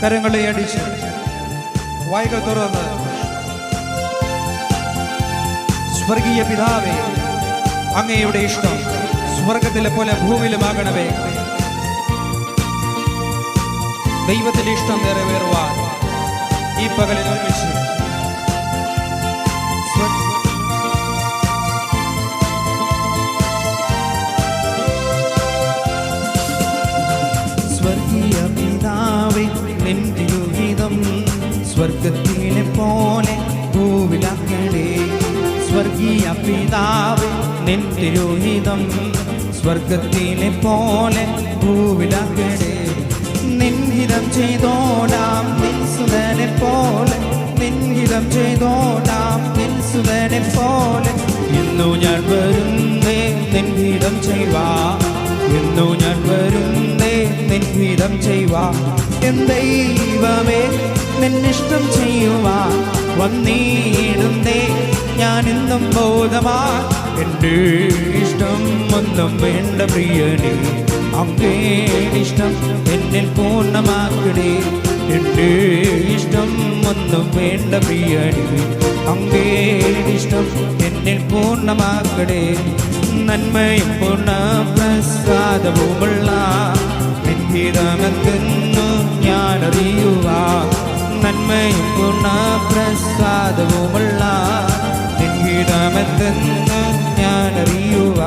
കരങ്ങളെ അടിച്ച് വായ്കൾ തുറന്ന് സ്വർഗീയ പിതാവേ, അങ്ങയുടെ ഇഷ്ടം സ്വർഗത്തിലെ പോലെ ഭൂമിയിലുമാകണമേ. ദൈവത്തിന്റെ ഇഷ്ടം നിറവേറുവാൻ ഈ പകലിൽ ഒരുമിച്ച് സ്വർഗീയ പിതാവേ, നിന്റെ ഹിതം സ്വർഗത്തിലെ പോലെ ഭൂവിലാക്കണേ. സ്വർഗീയ പിതാവേ, നിന്റെ ഹിതം സ്വർഗത്തിലെ പോലെ ഭൂവിലാക്കണേ. നിൻഹിതം ചെയ്തോടാം നിൻ സുതനെ പോലെ, നിൻഹിതം ചെയ്തോടാം നിൻ സുതനെ പോലെ. ഇന്നു ഞാൻ വരുന്നേ നിൻഹിതം ചെയ്യുവാ, ഇന്നു ഞാൻ വരുന്നേ നിൻഹിതം ചെയ്യുവാ. എൻ ദൈവമേ, നിന്നിഷ്ടം ചെയ്യുവാ വന്നിടുന്നേ ഞാൻ ഇന്നും ബോധമാ. എൻ്റെ ഇഷ്ടം ഒന്നും വേണ്ട പ്രിയനേ, അങ്ങേ ഇഷ്ടം എന്നിൽ പൂർണ്ണമാക്കണേ. എൻ്റെ ഇഷ്ടം ഒന്നും വേണ്ട പ്രിയനേ, അങ്ങേ ഇഷ്ടം എന്നിൽ പൂർണ്ണമാക്കണേ. നന്മയും പൂർണ്ണ പ്രസാദവുമുള്ള നിൻഹിതമെന്നു ഞാൻ അറിയുക. നന്മയും പൂർണ്ണ പ്രസാദവുമുള്ള നിൻഹിതമെന്നു ഞാൻ അറിയുക.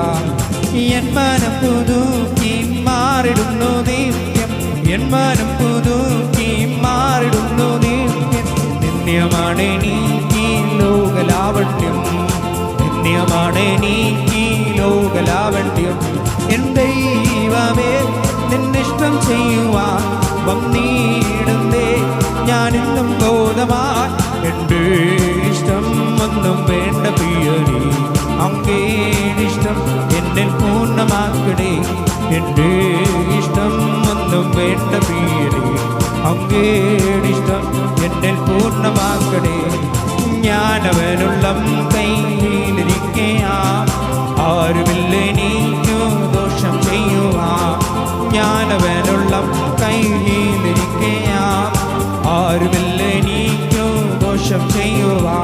എൻ മനം പുതുക്കി മാറിടുന്നു നിത്യം, എൻ മനം പുതുക്കി മാറിടുന്നു നിത്യം. നിത്യമാണെനിക്ക് ലോകലാവണ്യം, നിത്യമാണെനിക്ക് ലോകലാവണ്യം. എൻ ദൈവമേ, നിന്നിഷ്ടം ചെയ്യുവാൻ വന്നിടുന്നേ ഞാനിന്നും ബോധമാൻ. എൻ്റെ ഇഷ്ടം ഒന്നും വേണ്ട പ്രിയനേ, അങ്ങേ ഇഷ്ടം എന്നിൽ പൂർണ്ണമാക്കണേ. എൻ്റെ ഇഷ്ടം ഒന്നും വേണ്ട പ്രിയനേ, അങ്ങേ ഇഷ്ടം എന്നിൽ പൂർണ്ണമാക്കണേ. ഞാനവനുള്ള കയ്യിലിരിക്കയാ, ആരുമില്ലെനിക്കു ദോഷം ചെയ്യുവാ. ഞാനവനുള്ള കയ്യിലിരിക്കയാ, ആരുമില്ലെനിക്കു ദോഷം ചെയ്യുവാ.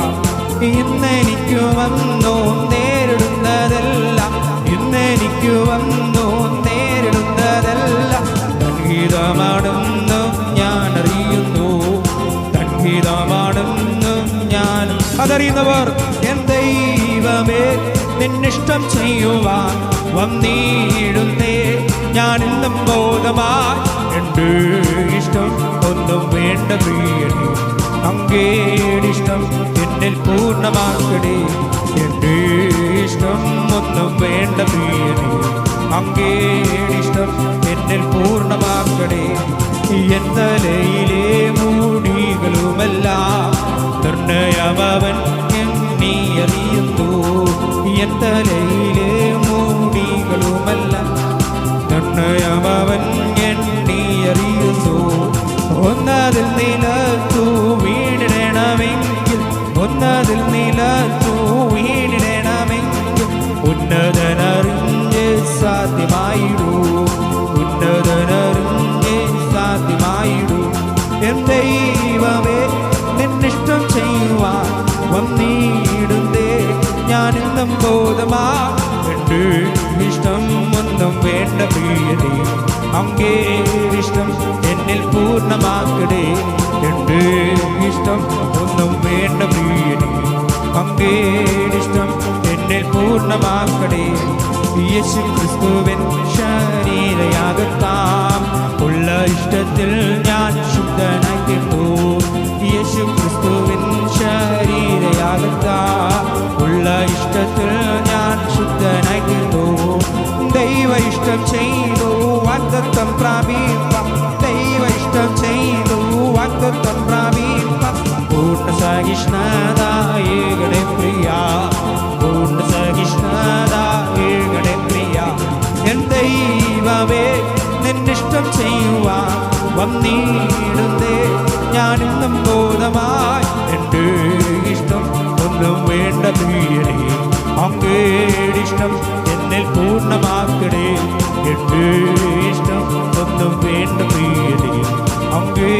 ഇന്നെനിക്കു വന്നു നേരിടുന്നതല്ല, ഇന്നെനിക്കു വന്നു നേരിടുന്നതല്ല. തൻഹിതമാണെന്ന് ഞാൻ അറിയുന്നു, തൻഹിതമാണെന്ന് ഞാൻ അതറിയുന്നവർ. എൻ ദൈവമേ, നിന്നിഷ്ടം ചെയ്യുവാൻ വന്നിടുന്നേ ഞാൻ ഇന്നും ബോധമായി. എൻ്റെ ഇഷ്ടം ഒന്നും വേണ്ട പ്രിയനേ, അങ്ങേ ഇഷ്ടം എന്നിൽ പൂർണ്ണമാക്കണേ. എൻ്റെ ഇഷ്ടം ഒന്നും വേണ്ട പ്രിയനേ, അങ്ങേ ഇഷ്ടം എന്നിൽ പൂർണ്ണമാക്കണേ. എൻ തലയിലെ മൂടികളുമെല്ലാം നിർണയമവൻ എണ്ണി അറിയുന്നു. എൻ തലയിലെ മൂടികളുമെല്ലാം നിർണയമവൻ എണ്ണി അറിയുന്നു. ഒന്നതിൽ നിലത്തു വീണിടണമെങ്കിൽ, ഒന്നതിൽ നിലത്തു വീണിടണമെങ്കിൽ ഉന്നതനറിഞ്ഞ് സാധ്യമായിടൂ, ഉന്നതനറിഞ്ഞ് സാധ്യമായിടൂ. എൻ ദൈവമേ, നിന്നിഷ്ടം ചെയ്യുവാൻ വന്നിടുന്നേ ഞാനിന്നും ബോധമാ. എൻ്റെ ഇഷ്ടം ഒന്നും വേണ്ട പ്രിയനേ, അങ്ങേ ഇഷ്ടം എന്നിൽ പൂർണ്ണമാക്കണേ. എൻ്റെ ഇഷ്ടം ഒന്നും വേണ്ട പ്രിയനേ, അങ്ങേ ഇഷ്ടം എന്നിൽ പൂർണ്ണമാക്കണേ. യേശു ക്രിസ്തുവിൻ ശരീരയാകത്താം ഉള്ള ഇഷ്ടത്തിൽ ഞാൻ ശുദ്ധനായി തീർന്നു. യേശു ക്രിസ്തുവിൻ ശരീരയാകത്താം ഉള്ള ഇഷ്ടത്തിൽ ഞാൻ ശുദ്ധനായി തീർന്നു. ദൈവ ഇഷ്ടം ചെയ്തു വാഗ്ദത്തം പ്രാപിപ്പാം, ദൈവ ഇഷ്ടം ചെയ്തു വാഗ്ദത്തം പ്രാപിപ്പാം. പൂർണ്ണ സഹിഷ്ണുതായേകണേ പ്രിയ, പൂർണ്ണ സഹിഷ്ണുതായേകണേ പ്രിയ. എൻ ദൈവമേ, നിന്നിഷ്ടം ചെയ്യുവാൻ വന്നിടുന്നേ ഞാനിന്നും ബോധമായി. എൻ്റെ ഇഷ്ടം ഒന്നും വേണ്ട പ്രിയനേ, അങ്ങേ ഇഷ്ടം എന്നിൽ പൂർണ്ണമാക്കണേ. എൻ്റെ ഇഷ്ടം ഒന്നും വേണ്ട പ്രിയനേ, അങ്ങേ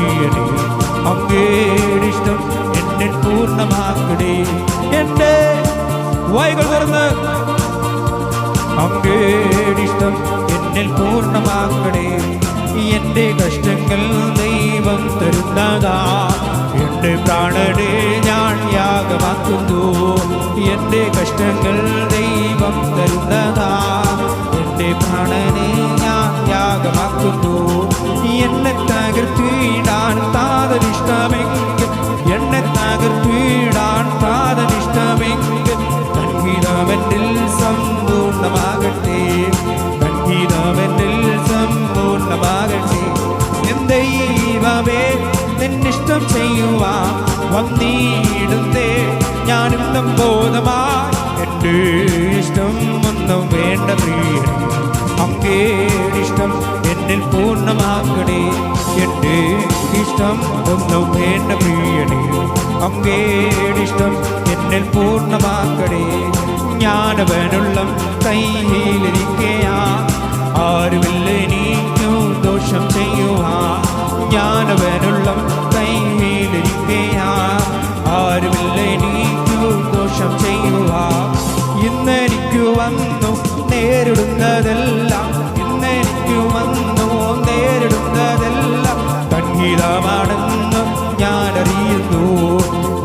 പ്രിയനേ അങ്ങയുടെ ഇഷ്ടം എന്നിൽ പൂർണ്ണമാക്കണേ. എൻ്റെ വായ്കൾ തുറന്ന് അങ്ങയുടെ ഇഷ്ടം എന്നിൽ പൂർണ്ണമാക്കണേ. എൻ്റെ കഷ്ടങ്ങൾ ദൈവം തരുന്നതാ, എൻ്റെ പ്രാണനെ ഞാൻ യാഗമാക്കുന്നു. എൻ്റെ കഷ്ടങ്ങൾ ദൈവം തരുന്നതാ, എൻ്റെ പ്രാണനെ ഞാൻ യാഗമാക്കുന്നു. എന്നെ തകർത്തിടാൻ താതനിഷ്ടമെങ്കിൽ, എന്നെ തകർത്തിടാൻ താതനിഷ്ടമെങ്കിൽ സംഗീതമെന്നിൽ സമ്പൂർണ്ണമാകട്ടെ, സംഗീതമെന്നിൽ സമ്പൂർണ്ണമാകട്ടെ. എന്റെ ദൈവമേ നിന്നിഷ്ടം ചെയ്യുവാൻ വന്നിടുന്നേ ഞാനിന്നും ബോധമായി. എൻ്റെ ഇഷ്ടം ഒന്നും വേണ്ട പ്രിയനേ അങ്ങയുടെ ഇഷ്ടം എന്നിൽ പൂർണ്ണമാക്കണേ. എൻ്റെ ഇഷ്ടം ഒന്നും വേണ്ട പ്രിയനേ അങ്ങയുടെ ഇഷ്ടം എന്നിൽ പൂർണ്ണമാക്കണേ. ഞാനവനുള്ള കൈയിലിരിക്കയാ, ആരുമില്ല എനിക്കു ദോഷം ചെയ്യുവാ. ഞാനവനുള്ള കൈയിലിരിക്കയാ, ആരുമില്ല എനിക്കു ദോഷം ചെയ്യുവാ. ഇന്നെനിക്കു വന്നു നേരിടുന്നതെല്ലാം, ഇന്നെനിക്കു വന്നു നേരിടുന്നതെല്ലാം സംഗീതമാണെന്ന് ഞാനറിയുന്നു,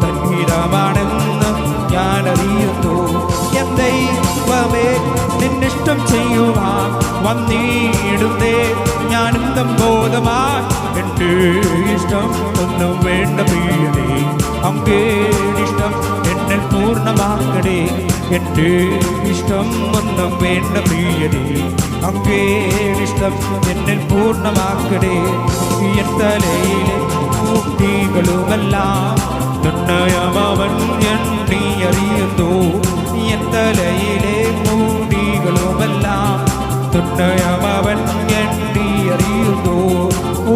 സംഗീതമാണെന്ന് ഞാനറിയുന്നു. എന്റെ ദൈവമേ നിന്നിഷ്ടം ചെയ്യുവാൻ വന്നിടുന്നേ ഞാനിന്നും ബോധമായി. എൻ്റെ ഇഷ്ടം ഒന്നും വേണ്ട പ്രിയനേ അങ്ങയുടെ ഇഷ്ടം എന്നിൽ പൂർണ്ണമാക്കണേ. എൻ്റെ ഇഷ്ടം ഒന്നും വേണ്ട പ്രിയനേ അങ്ങയുടെ ഇഷ്ടം എന്നിൽ പൂർണ്ണമാക്കണേ. എൻ തലയിലെ കുട്ടികളുമെല്ലാം നിർണയമവൻ എണ്ണി അറിയുന്നു. എൻ തലയിലെ മൂടികളുമെല്ലാം നിർണയമവൻ എണ്ണി അറിയുന്നു.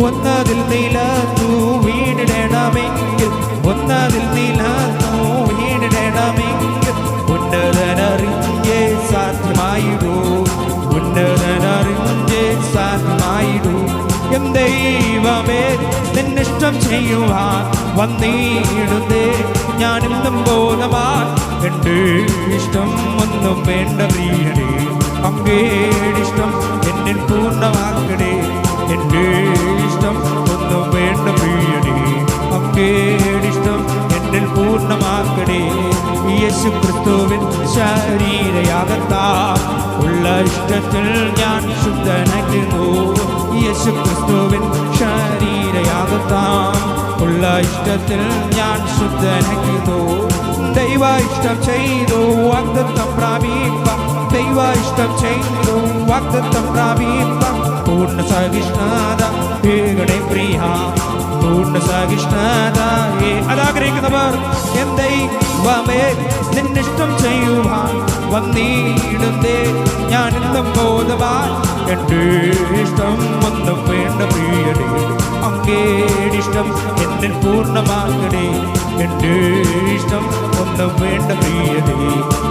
ഒന്നതിൽ നിലത്തു വീണിടണമെങ്കിൽ, ഒന്നതിൽ നിലത്തു വീണിടണമെങ്കിൽ ഉന്നതനറിഞ്ഞേ സാധ്യമായിടൂ, ഉന്നതനറിഞ്ഞേ സാധ്യമായിടൂ. എൻ ദൈവമേ നിന്നിഷ്ടം ചെയ്യുവാൻ വന്നിടുന്നേ ഞാനിന്നും ബോധമായി. എൻ്റെ ഇഷ്ടം ഒന്നും വേണ്ട പ്രിയനേ അങ്ങയുടെ ഇഷ്ടം എന്നിൽ പൂർണ്ണമാക്കണേ. എൻ്റെ ഇഷ്ടം ഒന്നും വേണ്ട പ്രിയനേ അങ്ങയുടെ ഇഷ്ടം എന്നിൽ പൂർണ്ണമാക്കണേ. യേശു ക്രിസ്തുവിൻ ശരീരയാകത്താ ഉള്ള ഇഷ്ടത്തിൽ ഞാൻ ശുദ്ധനായിരുന്നു. യേശു ക്രിസ്തുവിൻ ശരീരയാകത്താ ഉള്ള ഇഷ്ടത്തിൽ ഞാൻ ശുദ്ധനായിരുന്നു. ദൈവ ഇഷ്ടം ചെയ്തു വാഗ്ദത്തം പ്രാപിപ്പാൻ, ദൈവ ഇഷ്ടം ചെയ്തു വാഗ്ദത്തം പ്രാപിപ്പാൻ പൂർണ്ണ സഹിഷ്ണുത ഏകണേ പ്രിയ, പൂർണ്ണ സഹിഷ്ണുത അതാഗ്രഹിക്കുന്നവർ എൻ ദൈവമേ നിന്നിഷ്ടം ചെയ്യുവാൻ വന്നിടുന്നേ ഞാനിന്നും ബോധവാൻ. എൻ്റെ ഇഷ്ടം ഒന്നും വേണ്ട പ്രിയനേ അങ്ങയുടെ ഇഷ്ടം എന്നിൽ പൂർണ്ണമാക്കണേ. എൻ്റെ ഇഷ്ടം ഒന്നും വേണ്ട പ്രിയനേ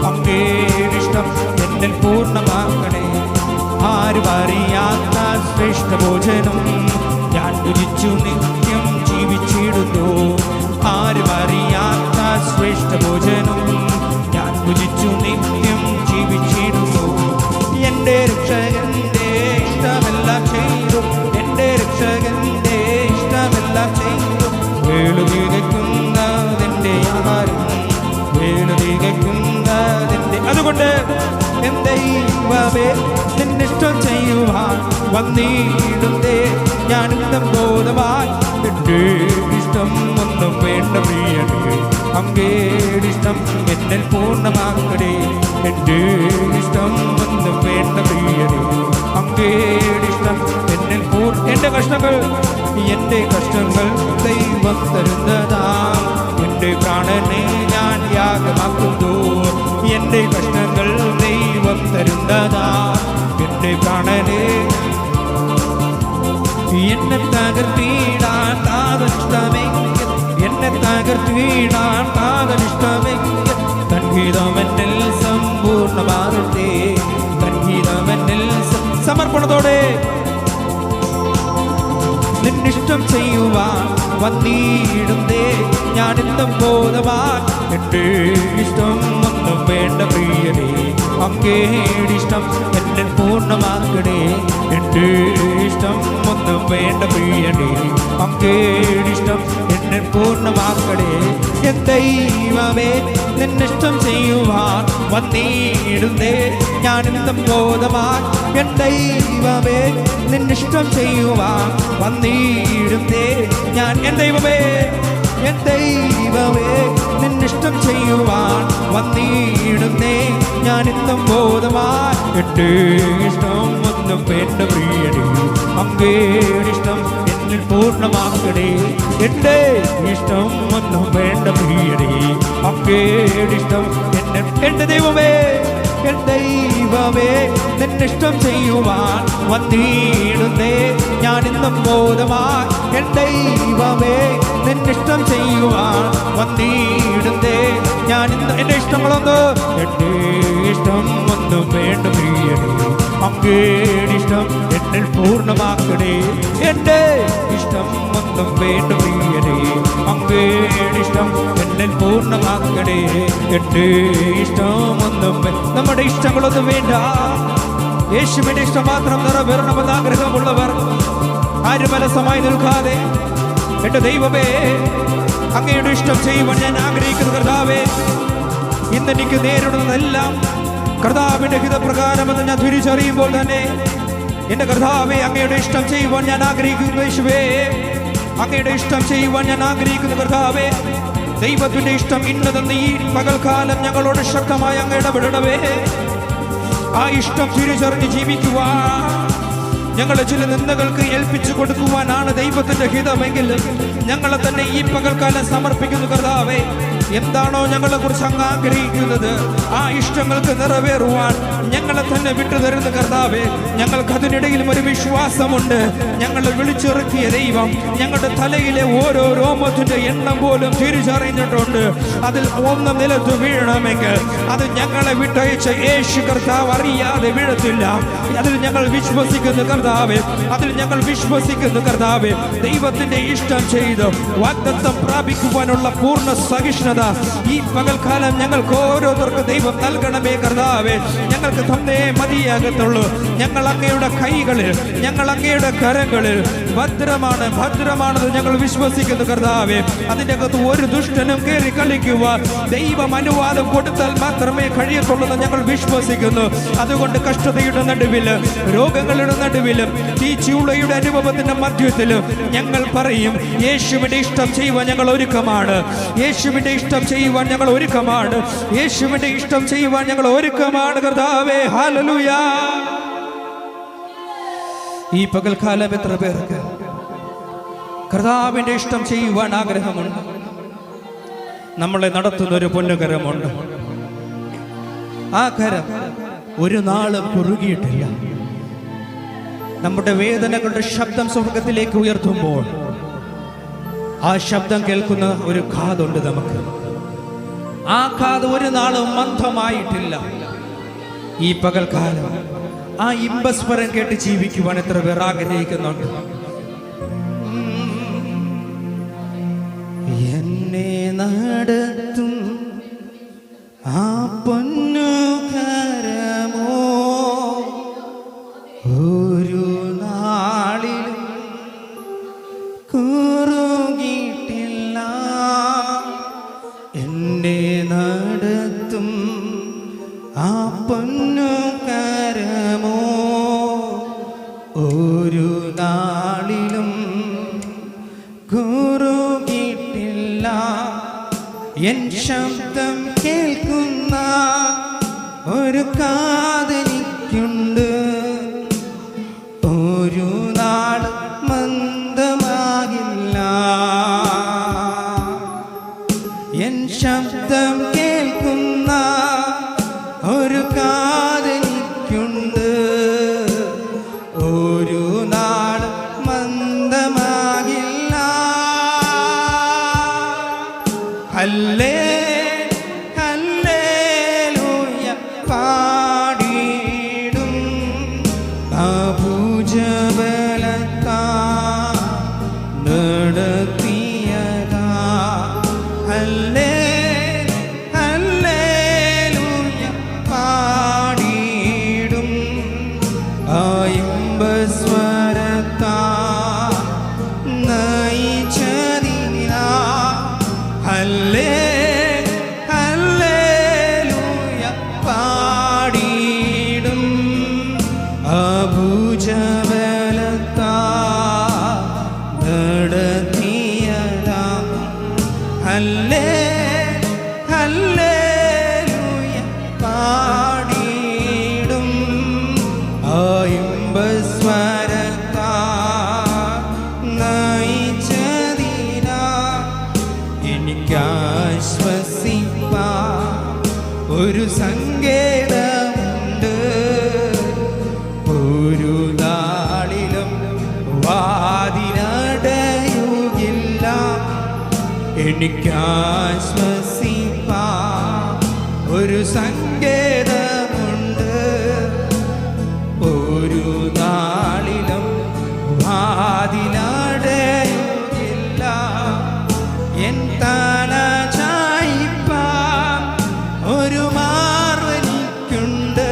അങ്ങയുടെ ഇഷ്ടം എന്നിൽ പൂർണ്ണമാക്കണേ. ആരും അറിയാത്ത ശ്രേഷ്ഠ ഭോജനം ഞാൻ രുചിച്ചു നിത്യം ജീവിച്ചിടുന്നു. ആരും അറിയാത്ത ശ്രേഷ്ഠ ഭോജനം ഞാൻ രുചിച്ചു നിത്യം ജീവിച്ചിടുന്നു. എൻ്റെ രക്ഷകന്റെ ഇഷ്ടമെല്ലാം ചെയ്തു, എൻ്റെ രക്ഷകന്റെ ഇഷ്ടമെല്ലാം ചെയ്തു. വേളുതികയ്ക്കുന്നതിൻ്റെ ആഹാരം, വേളുതികയ്ക്കുന്നതിൻ്റെ അതുകൊണ്ട് എൻ ദൈവമേ നിന്നിഷ്ടം ചെയ്യുവാൻ വന്നിടുന്നേ ഞാനിന്നും ബോധമായി. എൻ്റെ ഇഷ്ടം ഒന്നും വേണ്ട പ്രിയനേ അങ്ങയുടെ ഇഷ്ടം എന്നിൽ പൂർണ്ണമാക്കണേ. എൻ്റെ ഇഷ്ടം ഒന്നും വേണ്ട പ്രിയനേ അങ്ങയുടെ ഇഷ്ടം എന്നിൽ എൻ്റെ കഷ്ടങ്ങൾ ദൈവം തരുന്നതാ. എൻ്റെ പ്രാണനെ ഞാൻ യാഗമാക്കുന്നു. എൻ്റെ കഷ്ടങ്ങൾ ദൈവം തരുന്നതാ. എൻ്റെ പ്രാണനെ എന്നെ തകർത്തിടാൻ താതനിഷ്ടമെങ്കിൽ, എന്നെ തകർത്തിടാൻ താതനിഷ്ടമെങ്കിൽ സംഗീതമെന്നിൽ സമ്പൂർണ്ണമാകട്ടെ, സംഗീതമെന്നിൽ സമർപ്പണത്തോടെ നിന്നിഷ്ടം ചെയ്യുവാൻ വന്നിടുന്നേ ഞാനിന്നും ബോധവാൻ എൻ്റെ ഇഷ്ടം ഒന്നും വേണ്ട പ്രിയനേ അങ്ങയുടെ ഇഷ്ടം എന്നെ പൂർണ്ണമാക്കണേ എൻ്റെ ഇഷ്ടം ഒന്നും വേണ്ട പ്രിയനേ അങ്ങയുടെ ഇഷ്ടം എന്നെ പൂർണ്ണമാക്കണേ എൻ ദൈവമേ നിന്നിഷ്ടം ചെയ്യുവാൻ വന്നിടുന്നേ ഞാനിന്നും ബോധവാൻ എൻ ദൈവമേ നിന്നിഷ്ടം ചെയ്യുവാൻ വന്നിടുന്നേ ഞാൻ എൻ ദൈവമേ നിന്നിഷ്ടം ചെയ്യുവാൻ വന്നിടുന്നേ ഞാനിന്നും ബോധവാൻ എൻ്റെ ഇഷ്ടം ഒന്നും വേണ്ട പ്രിയനേ അങ്ങയുടെ ഇഷ്ടം എന്നിൽ പൂർണ്ണമാക്കണേ എൻ്റെ ഇഷ്ടം ഒന്നും വേണ്ട പ്രിയനേ അങ്ങയുടെ ഇഷ്ടം എന്നെ എൻ്റെ ദൈവമേ നിന്നിഷ്ടം ചെയ്യുവാൻ വന്നിടുന്നേ ഞാനിന്നും ബോധവാൻ എൻ ദൈവമേ നിന്നിഷ്ടം ചെയ്യുവാൻ വന്നിടുന്നേ ഞാനിന്ന് എൻ്റെ ഇഷ്ടങ്ങളൊന്ന് എൻ്റെ ഇഷ്ടം ഒന്നും വേണ്ട പ്രിയനേ അങ്ങയുടെ ഇഷ്ടം എന്നിൽ പൂർണ്ണമാക്കണേ എൻ്റെ ഇഷ്ടം ഒന്നും വേണ്ട പ്രിയനേ അങ്ങയുടെ ഇഷ്ടം എന്നിൽ പൂർണ്ണമാക്കണേ എൻ്റെ ഇഷ്ടം ഒന്നും നമ്മുടെ ഇഷ്ടങ്ങളൊന്നും വേണ്ട യേശുവിന്റെ ഇഷ്ടം മാത്രം നിറവേറണമെന്ന് ആഗ്രഹമുള്ളവർ ആരും അലസമായി നിൽക്കാതെ എൻ്റെ ദൈവമേ അങ്ങയുടെ ഇഷ്ടം ചെയ്യുവാൻ ഞാൻ ആഗ്രഹിക്കുന്നു കർത്താവേ ഇന്ന് എനിക്ക് നേരിടുന്നതെല്ലാം കർത്താവിന്റെ ഹിതപ്രകാരമെന്ന് ഞാൻ തിരിച്ചറിയുമ്പോൾ തന്നെ എൻ്റെ കർത്താവേ അങ്ങയുടെ ഇഷ്ടം ചെയ്യുവാൻ ഞാൻ ആഗ്രഹിക്കുന്നു യേശുവേ അങ്ങയുടെ ഇഷ്ടം ചെയ്യുവാൻ ഞാൻ ആഗ്രഹിക്കുന്നു കർത്താവേ ദൈവത്തിന്റെ ഇഷ്ടം ഇന്നതെന്ന് ഈ പകൽക്കാലം ഞങ്ങളോട് ശക്തമായി അങ്ങ് ഇടപെടണമേ ആ ഇഷ്ടം തിരിച്ചറിഞ്ഞ് ജീവിക്കുവാൻ ഞങ്ങളെ ചില നിന്ദകൾക്ക് ഏൽപ്പിച്ചു കൊടുക്കുവാനാണ് ദൈവത്തിന്റെ ഹിതമെങ്കിൽ ഞങ്ങളെ തന്നെ ഈ പകൽക്കാലം സമർപ്പിക്കുന്നു കർത്താവേ എന്താണോ ഞങ്ങളെ കുറിച്ച് അങ്ങ് ആഗ്രഹിക്കുന്നത് ആ ഇഷ്ടങ്ങൾക്ക് നിറവേറുവാൻ ഞങ്ങളെ തന്നെ വിട്ടുതരുന്ന കർത്താവേ ഞങ്ങൾക്ക് അതിനിടയിലും ഒരു വിശ്വാസമുണ്ട് ഞങ്ങളെ വിളിച്ചിറക്കിയ ദൈവം ഞങ്ങളുടെ തലയിലെ ഓരോ രോമത്തിന്റെ എണ്ണം പോലും തിരിച്ചറിഞ്ഞിട്ടുണ്ട് അതിൽ ഒന്ന് നിലത്ത് വീഴണമെങ്കിൽ അത് ഞങ്ങളെ വിട്ടയച്ച യേശു കർത്താവ് അറിയാതെ വീഴത്തില്ല അതിൽ ഞങ്ങൾ വിശ്വസിക്കുന്നു കർത്താവേ അതിൽ ഞങ്ങൾ വിശ്വസിക്കുന്നു കർത്താവേ ദൈവത്തിന്റെ ഇഷ്ടം ചെയ്ത് വാഗ്ദത്തം പ്രാപിക്കുവാനുള്ള പൂർണ്ണ സഹിഷ്ണുത ഈ പകൽക്കാലം ഞങ്ങൾക്ക് ഓരോരുത്തർക്ക് ദൈവം നൽകണമേ കർത്താവേ ഞങ്ങൾക്ക് തന്നേ മതിയാകത്തുള്ളൂ ഞങ്ങൾ അങ്ങയുടെ കൈകളിൽ ഞങ്ങൾ അങ്ങയുടെ കരങ്ങളിൽ ഭദ്രമാണെന്ന് ഞങ്ങൾ വിശ്വസിക്കുന്നു കർത്താവേ അതിൻ്റെ അകത്ത് ഒരു ദുഷ്ടനും കയറി കളിക്കുവാൻ ദൈവം അനുവാദം കൊടുത്താൽ മാത്രമേ കഴിയത്തുള്ളൂ എന്ന് ഞങ്ങൾ വിശ്വസിക്കുന്നു അതുകൊണ്ട് കഷ്ടതയുടെ നടുവില് രോഗങ്ങളുടെ നടുവിലും ഈ ചൂളയുടെ അനുഭവത്തിന്റെ മധ്യത്തിലും ഞങ്ങൾ പറയും യേശുവിന്റെ ഇഷ്ടം ചെയ്യുവാൻ ഞങ്ങൾ ഒരുക്കമാണ് യേശുവിന്റെ ഇഷ്ടം ചെയ്യുവാൻ ഞങ്ങൾ ഒരുക്കമാണ് യേശുവിന്റെ ഇഷ്ടം ചെയ്യുവാൻ ഞങ്ങൾ ഒരുക്കമാണ് കർത്താവേ ഹല്ലേലൂയ ഈ പകൽക്കാലം എത്ര പേർക്ക് കർത്താവിന്റെ ഇഷ്ടം ചെയ്യുവാൻ ആഗ്രഹമുണ്ട് നമ്മളെ നടത്തുന്ന ഒരു പൊന്നുകരമുണ്ട് ആ കരം ഒരു നാളും കുറുകിയിട്ടില്ല നമ്മുടെ വേദനകളുടെ ശബ്ദം സ്വർഗത്തിലേക്ക് ഉയർത്തുമ്പോൾ ആ ശബ്ദം കേൾക്കുന്ന ഒരു കാതുണ്ട് നമുക്ക് ആ കാത് ഒരു നാളും മന്ദമായിട്ടില്ല ഈ പകൽക്കാലം ആ ഇമ്പസ്വരം കേട്ട് ജീവിക്കുവാൻ എത്ര പേർ ആഗ്രഹിക്കുന്നുണ്ട് എന്നെ നടത്തും ആ പൊന്നു കരമോ ഒരു നാളിലും കുറുകിയിട്ടില്ല എന്നെ നടത്തും ആ പൊന്നു കരമോ ഒരു നാളിലും കുറുകിയിട്ടില്ല എൻ ശബ്ദം കേൾക്കുന്ന ഒരു കാതനിക്കുണ്ട് ഒരു നാൾ മന്ദമാകില്ല എൻ ശബ്ദം കേൾക്കുന്ന ഒരു കാതനിക്കുണ്ട് ഒരു നാൾ മന്ദമാകില്ല ഹല്ലേ ഹല്ലേലൂയ പാടിടും അഭുജബലത്താ നടത്തിയ ഹല്ലേ ഹല്ലേലൂയ പാടിയിടും ഇമ്പസ്വരത്താൽ നയിച്ചതിനാൽ എനിക്കാശ്വസിപ്പാൻ ഒരു സങ്കേതമുണ്ട്. ഒരു നാളിലും വാതിലടയുകില്ല. എനിക്കാശ്വസിപ്പാൻ ഒരു സങ്കേതമുണ്ട്. ഒരു നാളിലും വാതിലടയുകില്ല. എൻ തല ചായ്പാൻ ഒരു മാർവനിക്കുണ്ട്.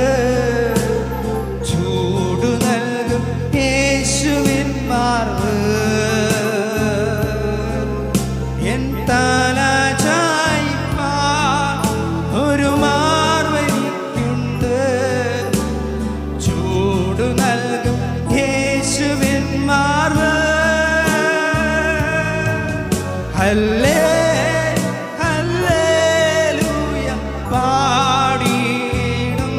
ചൂടു നൽകും യേശുവിൻ മാർവ്. എൻ തല ചായ്പാൻ ഒരു മാർവനിക്കുണ്ട്. ചൂടു നൽകും യേശുവിൻ മാർവ്. ഹല്ലേ ഹല്ലേലൂയ പാടിയിടും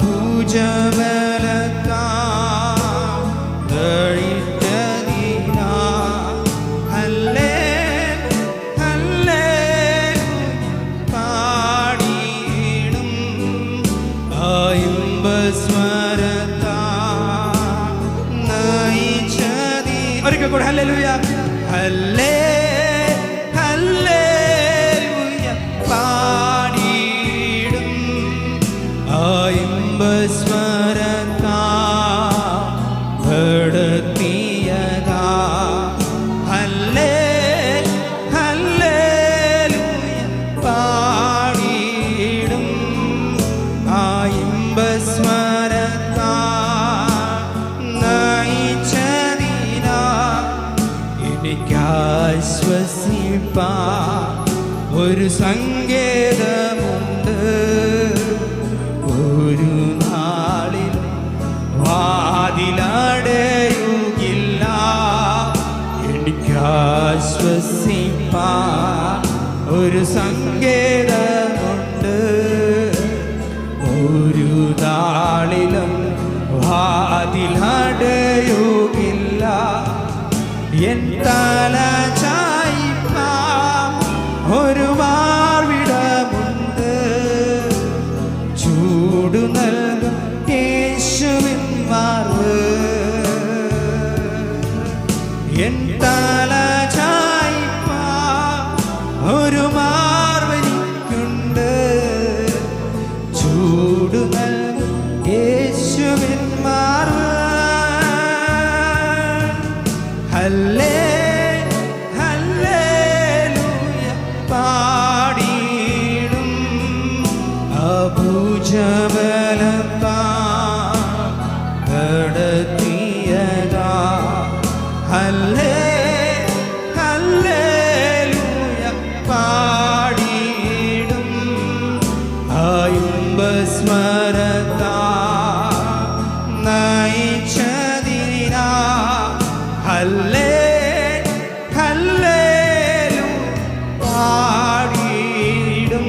ഭുജബലത്താൽ ദഴിച്ചതിനാൽ. ഹല്ലേ ഹല്ലേലൂയ പാടിയിടും ഇമ്പസ്വരത്താൽ നയിച്ചതിനാൽ. ഒരിക്കൽ കൂടെ ഹല്ലേലൂയ ഹല്ലേ ഹല്ലേലൂയ പാടിയിടും ഇമ്പസ്വരത്താൽ നടത്തിയതാൽ. ഹല്ലേ ഹല്ലേലൂയ പാടിയിടും ഇമ്പസ്വരത്താൽ നയിച്ചതിനാൽ എനിക്കാശ്വസിപ്പാൻ ഒരു സങ്കേതമുണ്ട്. ഒരു നാളിൽ വാതിലടയുകില്ല. എനിക്കാശ്വസിപ്പാൻ ഒരു സങ്കേതമുണ്ട്. ഒരു നാളിലും വാതിലടയുകില്ല. എൻ തല ചായ്പാൻ ഒരു മാർവിടമുണ്ട്. ചൂടു നൽകും യേശുവിൻ മാർവ്. എൻ തല ചായ്പാൻ ഒരു മാർവനിക്കുണ്ട്. ചൂടു നൽകും യേശുവിൻ മാർവ്. ഹല്ലേ ഹല്ലേലൂയ പാടിയിടും ഭുജബലത്താൽ നടത്തിയതാൽ. ഹല്ലേ ഹല്ലേലൂയ പാടിയിടും ഇമ്പസ്വരത്താൽ നയിച്ചതിനാൽ. ഹല്ലേ ഹല്ലേലൂയ പാടിയിടും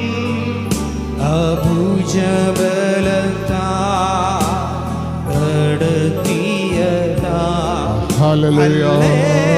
ഭുജബലത്താൽ നടത്തിയതാൽ. ഹല്ലേലൂയ.